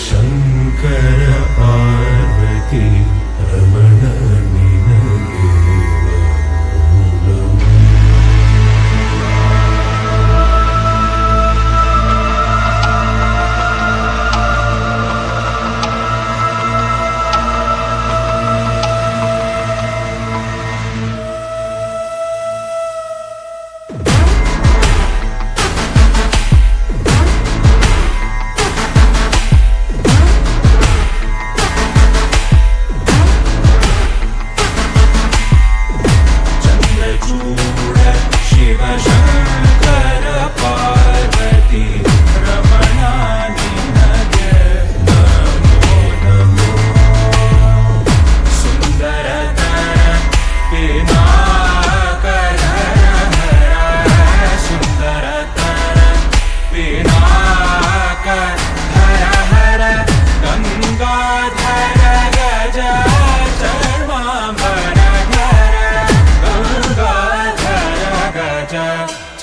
ಶಂಕರ ಪಾರ್ವತಿ ರಮಣ ನಿನಗೆ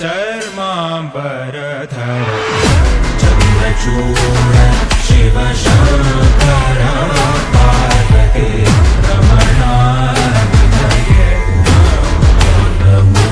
चर्मांबरधर चंद्रचूड शिव शंकर पार्वती रमण निनगे नमो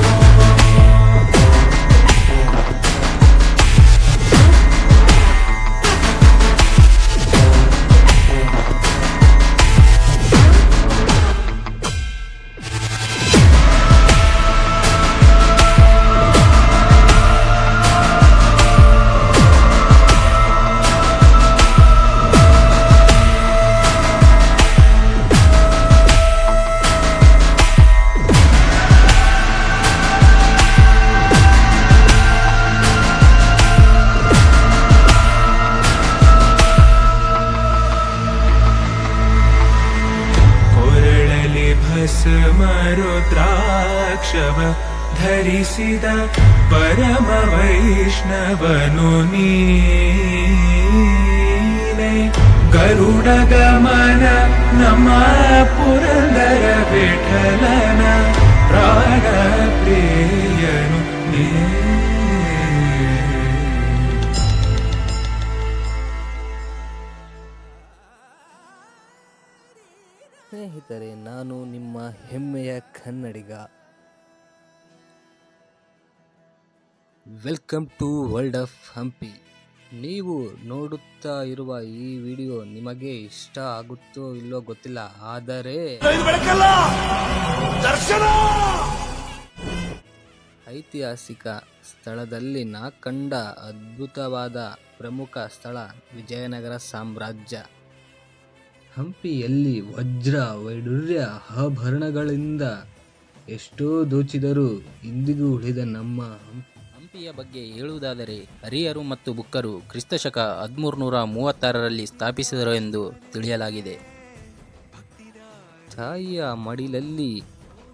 ಸ್ಮರುದ್ರಾಕ್ಷವ ಧರಿಸಿದ ಪರಮ ವೈಷ್ಣವನು ನೀನೆ ಗರುಡ ಗಮನ ನಮ್ಮ ಪುರಂದರ ವಿಠಲನ ಪ್ರಾಣ ಪ್ರಿಯನು ನೀ. ಸ್ನೇಹಿತರೆ, ನಾನು ನಿಮ್ಮ ಹೆಮ್ಮೆಯ Kannadiga. Welcome to world of Hampi. ನೀವು ನೋಡುತ್ತಾ ಇರುವ ಈ ವಿಡಿಯೋ ನಿಮಗೆ ಇಷ್ಟ ಆಗುತ್ತೋ ಇಲ್ಲೋ ಗೊತ್ತಿಲ್ಲ, ಆದರೆ ಐತಿಹಾಸಿಕ ಸ್ಥಳದಲ್ಲಿ ನಾ ಕಂಡ ಅದ್ಭುತವಾದ ಪ್ರಮುಖ ಸ್ಥಳ ವಿಜಯನಗರ ಸಾಮ್ರಾಜ್ಯ. ಹಂಪಿಯಲ್ಲಿ ವಜ್ರ ವೈಡೂರ್ಯ ಆಭರಣಗಳಿಂದ ಎಷ್ಟೋ ದೋಚಿದರೂ ಇಂದಿಗೂ ಉಳಿದ ನಮ್ಮ ಹಂಪಿಯ ಬಗ್ಗೆ ಹೇಳುವುದಾದರೆ, ಹರಿಹರು ಮತ್ತು ಬುಕ್ಕರು ಕ್ರಿಸ್ತಶಕ 1336ರಲ್ಲಿ ಸ್ಥಾಪಿಸಿದರು ಎಂದು ತಿಳಿಯಲಾಗಿದೆ. ತಾಯಿಯ ಮಡಿಲಲ್ಲಿ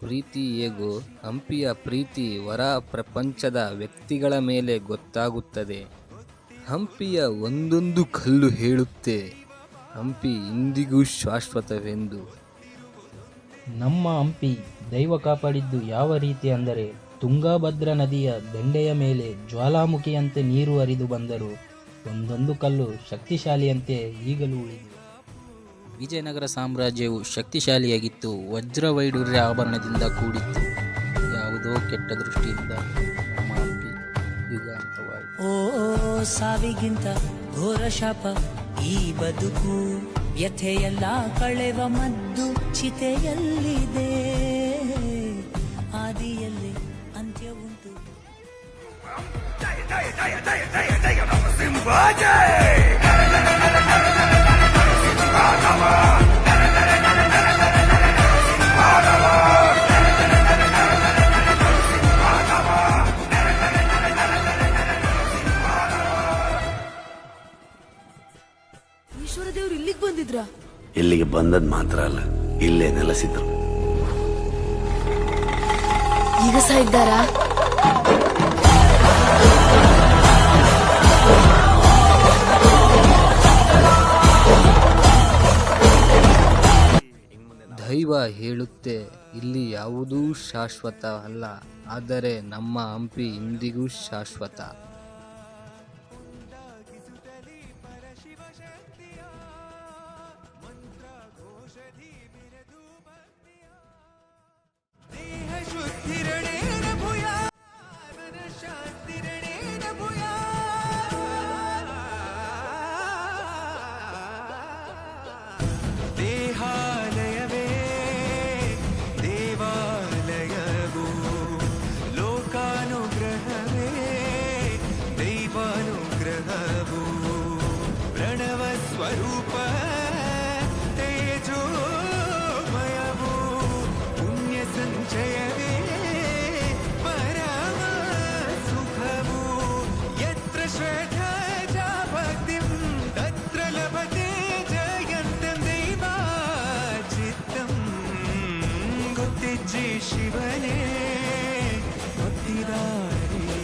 ಪ್ರೀತಿ ಹೇಗೋ, ಹಂಪಿಯ ಪ್ರೀತಿ ಹೊರ ಪ್ರಪಂಚದ ವ್ಯಕ್ತಿಗಳ ಮೇಲೆ ಗೊತ್ತಾಗುತ್ತದೆ. ಹಂಪಿಯ ಒಂದೊಂದು ಕಲ್ಲು ಹೇಳುತ್ತೆ ಹಂಪಿ ಇಂದಿಗೂ ಶಾಶ್ವತವೆಂದು. ನಮ್ಮ ಹಂಪಿ ದೈವ ಕಾಪಾಡಿದ್ದು ಯಾವ ರೀತಿ ಅಂದರೆ, ತುಂಗಭದ್ರಾ ನದಿಯ ದಂಡೆಯ ಮೇಲೆ ಜ್ವಾಲಾಮುಖಿಯಂತೆ ನೀರು ಹರಿದು ಬಂದರೂ ಒಂದೊಂದು ಕಲ್ಲು ಶಕ್ತಿಶಾಲಿಯಂತೆ ಈಗಲೂ ಉಳಿದಿದೆ. ವಿಜಯನಗರ ಸಾಮ್ರಾಜ್ಯವು ಶಕ್ತಿಶಾಲಿಯಾಗಿತ್ತು, ವಜ್ರ ವೈಡೂರ್ಯ ಆಭರಣದಿಂದ ಕೂಡಿತ್ತು. ಯಾವುದೋ ಕೆಟ್ಟ ದೃಷ್ಟಿಯಿಂದ ನಮ್ಮ ಹಂಪಿ ಯುಗಾಂತವಾಯಿತು. ಓ ಸಾವಿಗಿಂತ ಘೋರ ಶಾಪ ಈ ಬದುಕು, ವ್ಯಥೆಯೆಲ್ಲ ಕಳೆವ ಮದ್ದು ಚಿತೆಯಲ್ಲಿದೆ, ಆದಿಯಲ್ಲಿ ಅಂತ್ಯ ಉಂಟು. ಈಶ್ವರದೇವ್ರು ಇಲ್ಲಿಗೆ ಬಂದಿದ್ರ? ಇಲ್ಲಿಗೆ ಬಂದದ್ ಮಾತ್ರ ಅಲ್ಲ, ಇಲ್ಲೇ ನೆಲೆಸಿದ್ರು. ಈಗ ಸಹ ಇದ್ದಾರಾ? ದೈವ ಹೇಳುತ್ತೆ, ಇಲ್ಲಿ ಯಾವುದೂ ಶಾಶ್ವತ ಅಲ್ಲ, ಆದರೆ ನಮ್ಮ ಹಂಪಿ ಇಂದಿಗೂ ಶಾಶ್ವತ. ಅಂಜಿ ಶಿವನೇ ಒತ್ತಿದಾರೆಯೋ.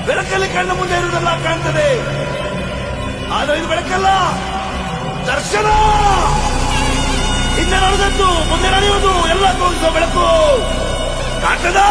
ಬೆಳಕಲ್ಲಿ ಕಣ್ಣ ಮುಂದೆ ಇರುವುದೆಲ್ಲ ಕಾಣ್ತದೆ, ಆದರೆ ಇದು ಬೆಳಕಲ್ಲ, ದರ್ಶನ. ಹಿಂದೆ ನಡೆದದ್ದು ಮುಂದೆ ನಡೆಯುವುದು ಎಲ್ಲ ತೋರಿಸುವ ಬೆಳಕು ಕಾಣ್ತದ.